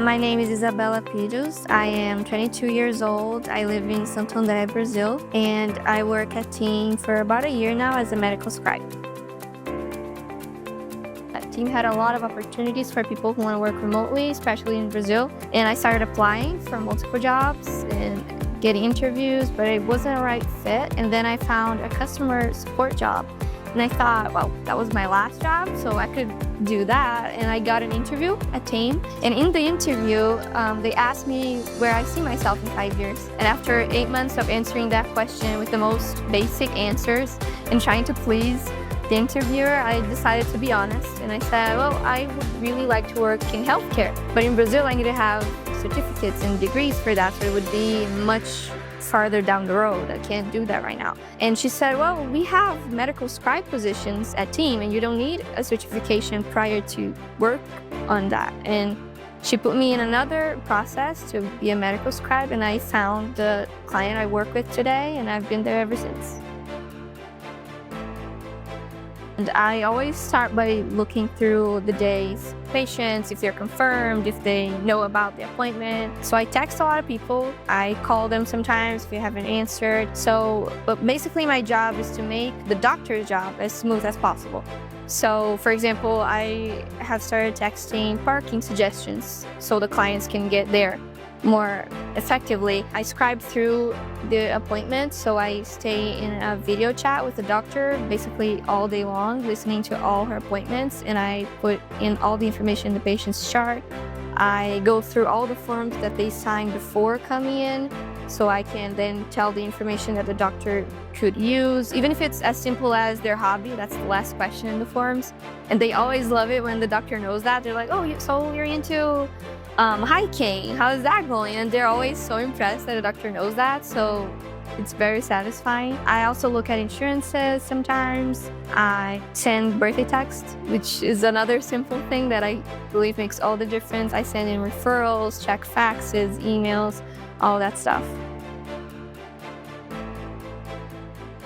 My name is Isabela Piros. I am 22 years old. I live in Santander, Brazil, and I work at Teem for about a year now as a medical scribe. Teem had a lot of opportunities for people who want to work remotely, especially in Brazil, and I started applying for multiple jobs and getting interviews, but it wasn't a right fit. And then I found a customer support job, and I thought, well, that was my last job, so I could do that. And I got an interview at Teem. And in the interview, they asked me where I see myself in 5 years. And after 8 months of answering that question with the most basic answers and trying to please the interviewer, I decided to be honest. And I said, well, I would really like to work in healthcare. But in Brazil, I need to have certificates and degrees for that, so it would be much farther down the road. I can't do that right now. And she said, well, we have medical scribe positions at Teem, and you don't need a certification prior to work on that. And she put me in another process to be a medical scribe, and I found the client I work with today, and I've been there ever since. And I always start by looking through the day's patients, if they're confirmed, if they know about the appointment. So I text a lot of people. I call them sometimes if they haven't answered. But basically my job is to make the doctor's job as smooth as possible. So for example, I have started texting parking suggestions so the clients can get there more effectively. I scribe through the appointment, so I stay in a video chat with the doctor basically all day long, listening to all her appointments, and I put in all the information in the patient's chart. I go through all the forms that they signed before coming in, so I can then tell the information that the doctor could use, even if it's as simple as their hobby. That's the last question in the forms. And they always love it when the doctor knows that. They're like, oh, so you're into hiking, how's that going? And they're always so impressed that the doctor knows that, so it's very satisfying. I also look at insurances sometimes. I send birthday texts, which is another simple thing that I believe makes all the difference. I send in referrals, check faxes, emails, all that stuff.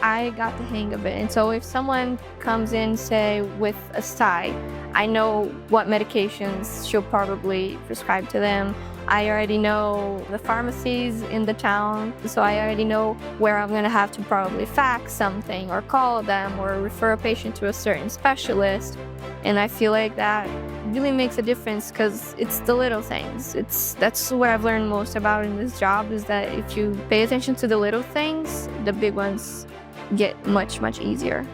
I got the hang of it. And so if someone comes in, say, with a sty, I know what medications she'll probably prescribe to them. I already know the pharmacies in the town, so I already know where I'm gonna have to probably fax something or call them or refer a patient to a certain specialist. And I feel like that really makes a difference because it's the little things. That's what I've learned most about in this job, is that if you pay attention to the little things, the big ones get much, much easier.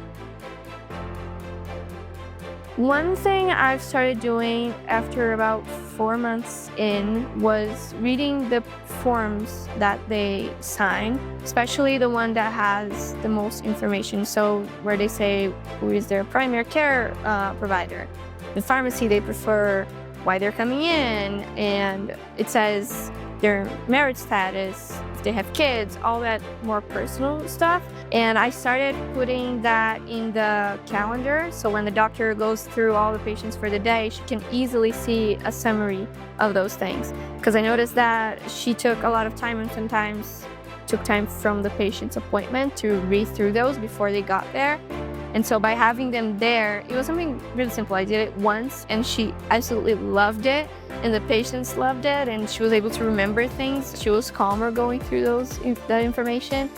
One thing I've started doing after about 4 months in was reading the forms that they sign, especially the one that has the most information. So where they say who is their primary care provider, the pharmacy they prefer, why they're coming in, and it says their marriage status, if they have kids, all that more personal stuff. And I started putting that in the calendar, so when the doctor goes through all the patients for the day, she can easily see a summary of those things. Because I noticed that she took a lot of time and sometimes took time from the patient's appointment to read through those before they got there. And so by having them there, it was something really simple. I did it once and she absolutely loved it, and the patients loved it, and she was able to remember things. She was calmer going through that information.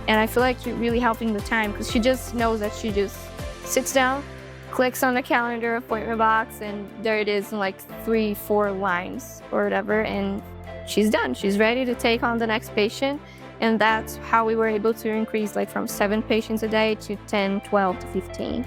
And I feel like you're really helping the time because she just knows that she just sits down, clicks on the calendar appointment box, and there it is in like 3-4 lines or whatever, and she's done. She's ready to take on the next patient. And that's how we were able to increase like from 7 patients a day to 10, 12 to 15.